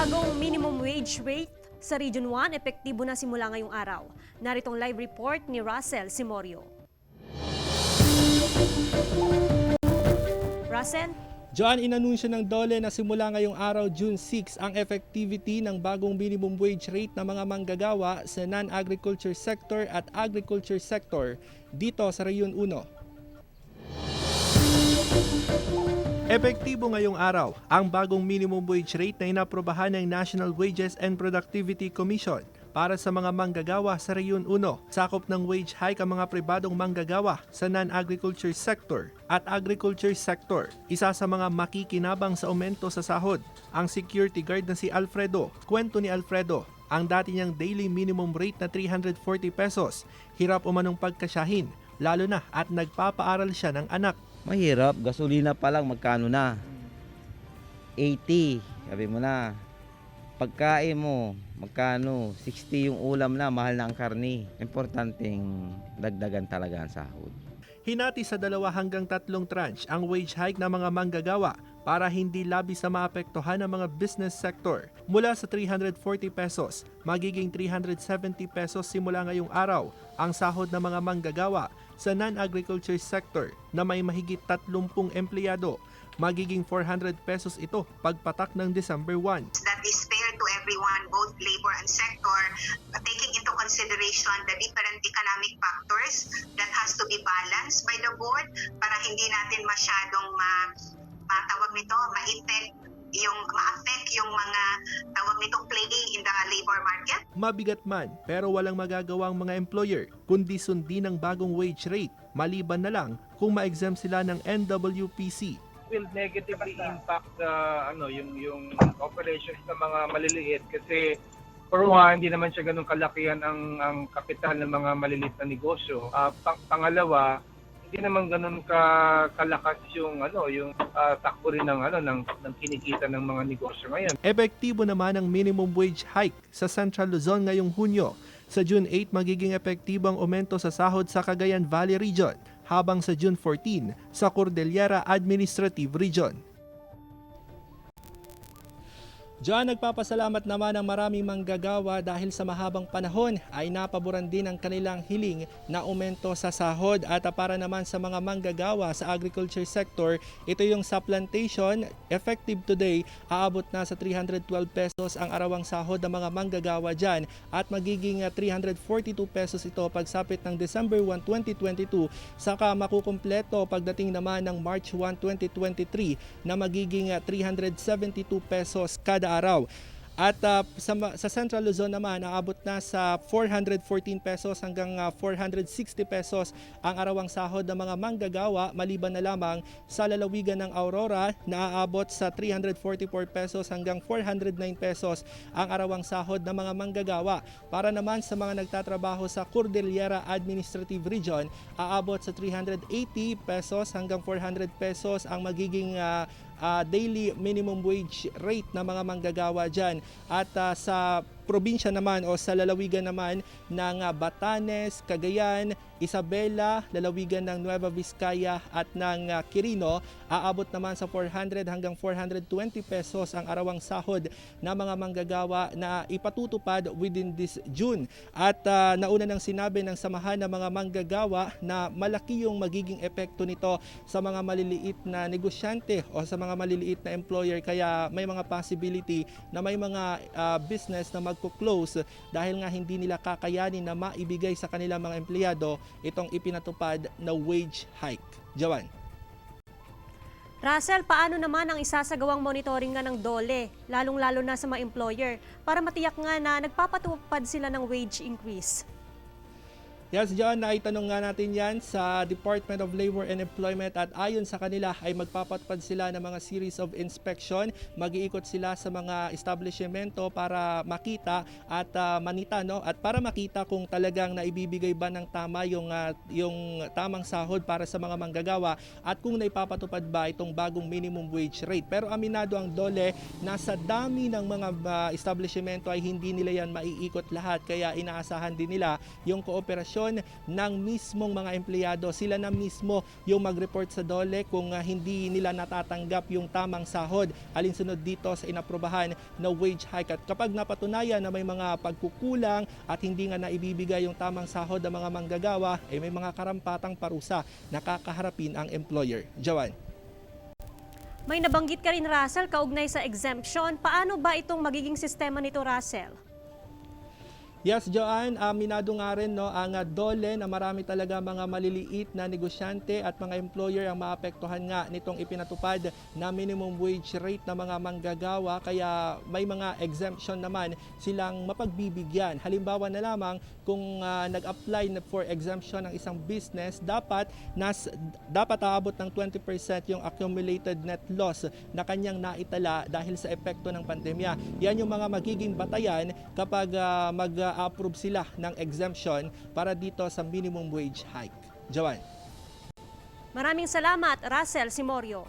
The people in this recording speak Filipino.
Bagong minimum wage rate sa Region 1, epektibo na simula ngayong araw. Naritong live report ni Russell Simorio. Russell? Joan, inanunsyo ng DOLE na simula ngayong araw, June 6, ang effectivity ng bagong minimum wage rate ng mga manggagawa sa non-agriculture sector at agriculture sector dito sa Rehiyon 1. Epektibo ngayong araw ang bagong minimum wage rate na inaprobahan ng National Wages and Productivity Commission para sa mga manggagawa sa Rehiyon 1. Sakop ng wage hike ang mga pribadong manggagawa sa non-agriculture sector at agriculture sector. Isa sa mga makikinabang sa aumento sa sahod, ang security guard na si Alfredo. Kwento ni Alfredo, ang dati niyang daily minimum rate na 340 pesos, hirap umanong pagkasyahin, lalo na at nagpapaaral siya ng anak. Mahirap, gasolina pa lang magkano na? 80, sabi mo na. Pagkain mo, magkano? 60 yung ulam na, mahal na ang karni. Importanteng dagdagan talaga ang sahod. Hinati sa 2 hanggang 3 tranche ang wage hike ng mga manggagawa para hindi labis sa maapektuhan ng mga business sector. Mula sa 340 pesos, magiging 370 pesos simula ngayong araw ang sahod ng mga manggagawa sa non-agriculture sector na may mahigit 30 empleyado. Magiging 400 pesos ito pagpatak ng December 1. That is fair to everyone, both labor and sector, taking into consideration the different economic factors that has to be balanced by the board para hindi natin masyadong ma-affect yung mga tawag nitong playing in the labor market. Mabigat man pero walang magagawang mga employer kundi sundin ang bagong wage rate, maliban na lang kung ma-exempt sila ng NWPC. Will negatively impact yung operations ng mga maliliit kasi for one, hindi naman siya ganun kalakihan ang kapital ng mga maliliit na negosyo. Pangalawa, hindi naman ganun kalakas yung takbo rin ng kinikita ng mga negosyo ngayon. Epektibo naman ang minimum wage hike sa Central Luzon ngayong Hunyo. Sa June 8 magiging epektibo ang aumento sa sahod sa Cagayan Valley Region, habang sa June 14 sa Cordillera Administrative Region. Diyan nagpapasalamat naman ang maraming manggagawa dahil sa mahabang panahon ay napaboran din ang kanilang hiling na aumento sa sahod. At para naman sa mga manggagawa sa agriculture sector, ito yung sa plantation, effective today, aabot na sa 312 pesos ang arawang sahod ng mga manggagawa dyan at magiging 342 pesos ito pagsapit ng December 1, 2022, saka makukumpleto pagdating naman ng March 1, 2023 na magiging 372 pesos kada araw. At sa Central Luzon naman, aabot na sa 414 pesos hanggang 460 pesos ang arawang sahod ng mga manggagawa, maliban na lamang sa lalawigan ng Aurora na aabot sa 344 pesos hanggang 409 pesos ang arawang sahod ng mga manggagawa. Para naman sa mga nagtatrabaho sa Cordillera Administrative Region, aabot sa 380 pesos hanggang 400 pesos ang magiging daily minimum wage rate na mga manggagawa dyan. At sa probinsya naman o sa lalawigan naman ng Batanes, Cagayan, Isabela, lalawigan ng Nueva Vizcaya at ng Quirino, aabot naman sa 400 hanggang 420 pesos ang arawang sahod na mga manggagawa na ipatutupad within this June. At nauna nang sinabi ng samahan ng mga manggagawa na malaki yung magiging epekto nito sa mga maliliit na negosyante o sa mga maliliit na employer, kaya may mga possibility na may mga business na magko-close dahil nga hindi nila kakayanin na maibigay sa kanilang mga empleyado itong ipinatupad na wage hike. Jawan. Russell, paano naman ang isasagawang monitoring nga ng DOLE, lalong-lalo na sa mga employer, para matiyak nga na nagpapatupad sila ng wage increase? Yes, John, naitanong nga natin yan sa Department of Labor and Employment at ayon sa kanila ay magpapatupad sila ng mga series of inspection. Mag-iikot sila sa mga establishmento para makita at manita, no? At para makita kung talagang naibibigay ba ng tama yung tamang sahod para sa mga manggagawa at kung naipapatupad ba itong bagong minimum wage rate. Pero aminado ang DOLE na sa dami ng mga establishmento ay hindi nila yan maiikot lahat, kaya inaasahan din nila yung kooperasyon desisyon ng mismong mga empleyado. Sila na mismo yung mag-report sa DOLE kung hindi nila natatanggap yung tamang sahod alinsunod dito sa inaprubahan na wage hike. At kapag napatunayan na may mga pagkukulang at hindi nga naibibigay yung tamang sahod ng mga manggagawa, may mga karampatang parusa na kakaharapin ang employer. Joanne. May nabanggit ka rin, Russell, kaugnay sa exemption. Paano ba itong magiging sistema nito, Russell? Yes, Joanne, minado nga rin ang DOLE na marami talaga mga maliliit na negosyante at mga employer ang maapektuhan nga nitong ipinatupad na minimum wage rate ng mga manggagawa, kaya may mga exemption naman silang mapagbibigyan. Halimbawa na lamang kung nag-apply for exemption ng isang business, dapat aabot ng 20% yung accumulated net loss na kanyang naitala dahil sa epekto ng pandemya. Yan yung mga magiging batayan kapag mag-approve sila ng exemption para dito sa minimum wage hike. Joanne. Maraming salamat, Russell Simorio.